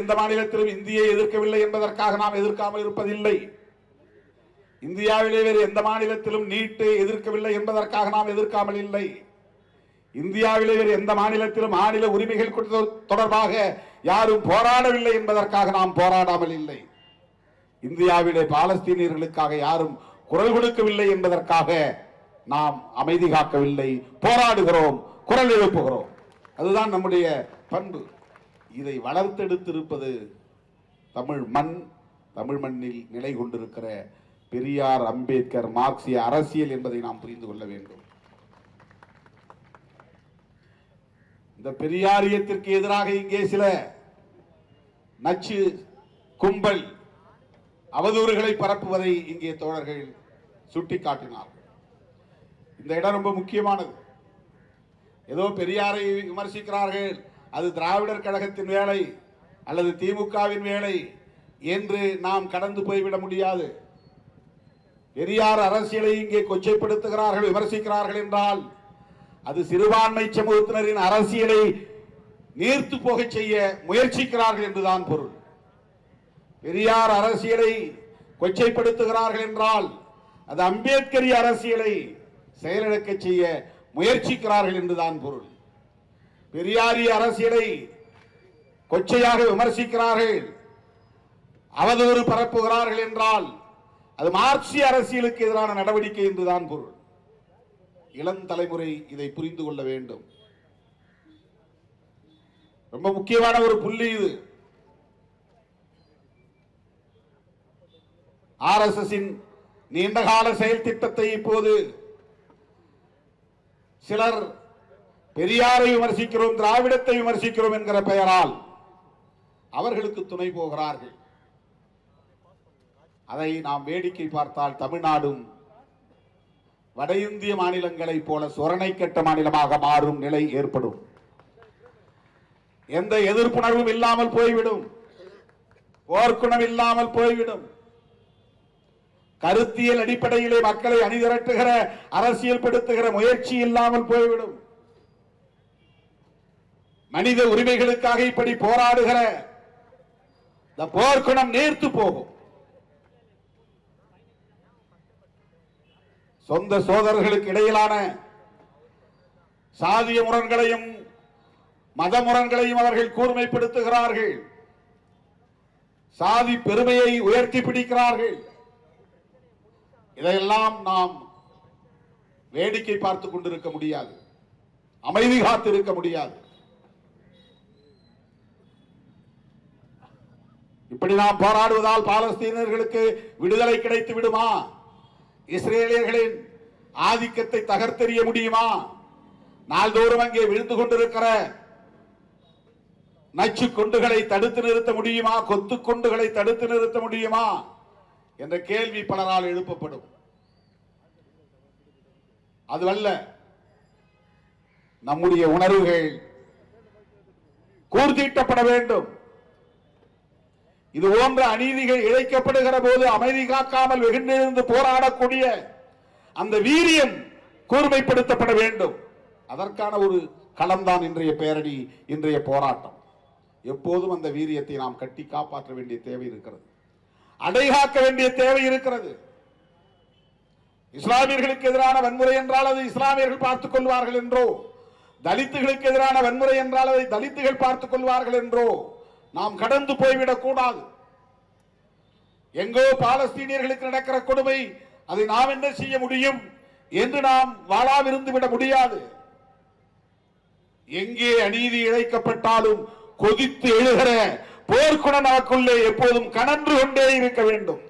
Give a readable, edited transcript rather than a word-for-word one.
எந்த மாநிலத்திலும் இந்தியை எதிர்க்கவில்லை என்பதற்காக நாம் எதிர்க்காமல் இருப்பதில்லை. இந்தியாவிலே வேறு எந்த மாநிலத்திலும் நீட்டை எதிர்க்கவில்லை என்பதற்காக நாம் எதிர்க்காமல் இல்லை. இந்தியாவிலே வேறு எந்த மாநிலத்திலும் மாநில உரிமைகள் தொடர்பாக யாரும் போராடவில்லை என்பதற்காக நாம் போராடாமல் இல்லை. இந்தியாவிலே பாலஸ்தீனியர்களுக்காக யாரும் குரல் கொடுக்கவில்லை என்பதற்காக நாம் அமைதி காக்கவில்லை, போராடுகிறோம், குரல் எழுப்புகிறோம். அதுதான் நம்முடைய பண்பு. இதை வளர்த்தெடுத்திருப்பது தமிழ் மண், தமிழ் மண்ணில் நிலை கொண்டிருக்கிற பெரியார், அம்பேத்கர், மார்க்சிய அரசியல் என்பதை நாம் புரிந்து கொள்ள வேண்டும். இந்த பெரியாரியத்திற்கு எதிராக இங்கே சில நச்சு கும்பல் அவதூறுகளை பரப்புவதை இங்கே தோழர்கள் சுட்டிக்காட்டினார்கள். இந்த இடம் ரொம்ப முக்கியமானது. ஏதோ பெரியாரை விமர்சிக்கிறார்கள், அது திராவிடர் கழகத்தின் வேலை அல்லது திமுகவின் வேலை என்று நாம் கடந்து போய்விட முடியாது. பெரியார் அரசியலை இங்கே கொச்சைப்படுத்துகிறார்கள், விமர்சிக்கிறார்கள் என்றால் அது சிறுபான்மை சமூகத்தினரின் அரசியலை நீர்த்து போக செய்ய முயற்சிக்கிறார்கள் என்றுதான் பொருள். பெரியார் அரசியலை கொச்சைப்படுத்துகிறார்கள் என்றால் அது அம்பேத்கரிய அரசியலை செயலிழக்க செய்ய முயற்சிக்கிறார்கள் என்றுதான் பொருள். பெரியாரிய அரசியலை கொச்சையாக விமர்சிக்கிறார்கள், அவதூறு பரப்புகிறார்கள் என்றால் அது மார்க்சிய அரசியலுக்கு எதிரான நடவடிக்கை என்றுதான் பொருள். இளம் தலைமுறை இதை புரிந்து கொள்ள வேண்டும். ரொம்ப முக்கியமான ஒரு புள்ளி இது. RSS நீண்டகால செயல் திட்டத்தை இப்போது சிலர் பெரியாரை விமர்சிக்கிறோம், திராவிடத்தை விமர்சிக்கிறோம் என்கிற பெயரால் அவர்களுக்கு துணை போகிறார்கள். அதை நாம் வேடிக்கை பார்த்தால் தமிழ்நாடும் வட இந்திய மாநிலங்களைப் போல சொரணை கட்ட மாநிலமாக மாறும் நிலை ஏற்படும். எந்த எதிர்ப்புணர்வும் இல்லாமல் போய்விடும், போர்க்குணம் இல்லாமல் போய்விடும். கருத்தியல் அடிப்படையிலே மக்களை அணிதிரட்டுகிற அரசியல் படுத்துகிற முயற்சி இல்லாமல் போய்விடும். மனித உரிமைகளுக்காக இப்படி போராடுகிற இந்த போர்க்குணம் நீர்த்து போகும். சொந்த சோதரர்களுக்கு இடையிலான சாதிய முரண்களையும் மத முரண்களையும் அவர்கள் கூர்மைப்படுத்துகிறார்கள். சாதி பெருமையை உயர்த்தி பிடிக்கிறார்கள். இதையெல்லாம் நாம் வேடிக்கை பார்த்துக் கொண்டிருக்க முடியாது, அமைதி காத்து இருக்க முடியாது. இப்படி நாம் போராடுவதால் பாலஸ்தீனர்களுக்கு விடுதலை கிடைத்து விடுமா? இஸ்ரேலியர்களின் ஆதிக்கத்தை தகர்த்தெறிய முடியுமா? நாள்தோறும் அங்கே விழுந்து கொண்டிருக்கிற நச்சு கொண்டுகளை தடுத்து நிறுத்த முடியுமா? கொத்து கொண்டுகளை தடுத்து நிறுத்த முடியுமா என்ற கேள்வி பலரால் எழுப்பப்படும். அதுவல்ல, நம்முடைய உணர்வுகள் கூர்தீட்டப்பட வேண்டும். இது போன்ற அநீதிகள் இழைக்கப்படுகிற போது அமைதி காக்காமல் வெகுண்டிருந்து போராடக்கூடிய அந்த வீரியம் கூர்மைப்படுத்தப்பட வேண்டும். அதற்கான ஒரு களம்தான் இன்றைய பேரணி, இன்றைய போராட்டம். எப்போதும் அந்த வீரியத்தை நாம் கட்டி காப்பாற்ற வேண்டிய தேவை இருக்கிறது, அடைகாக்க வேண்டிய தேவை இருக்கிறது. இஸ்லாமியர்களுக்கு எதிரான வன்முறை என்றால் அது இஸ்லாமியர்கள் பார்த்துக் கொள்வார்கள் என்றோ, தலித்துகளுக்கு எதிரான வன்முறை என்றால் அதை தலித்துகள் பார்த்துக் கொள்வார்கள் என்றோ நாம் கடந்து போய்விடக் கூடாது. எங்கோ பாலஸ்தீனியர்களுக்கு நடக்கிற கொடுமை, அதை நாம் என்ன செய்ய முடியும் என்று நாம் வாழாவிருந்து விட முடியாது. எங்கே அநீதி இழைக்கப்பட்டாலும் கொதித்து எழுகிற போர்க்குணம் நமக்குள்ளே எப்போதும் கனன்று கொண்டே இருக்க வேண்டும்.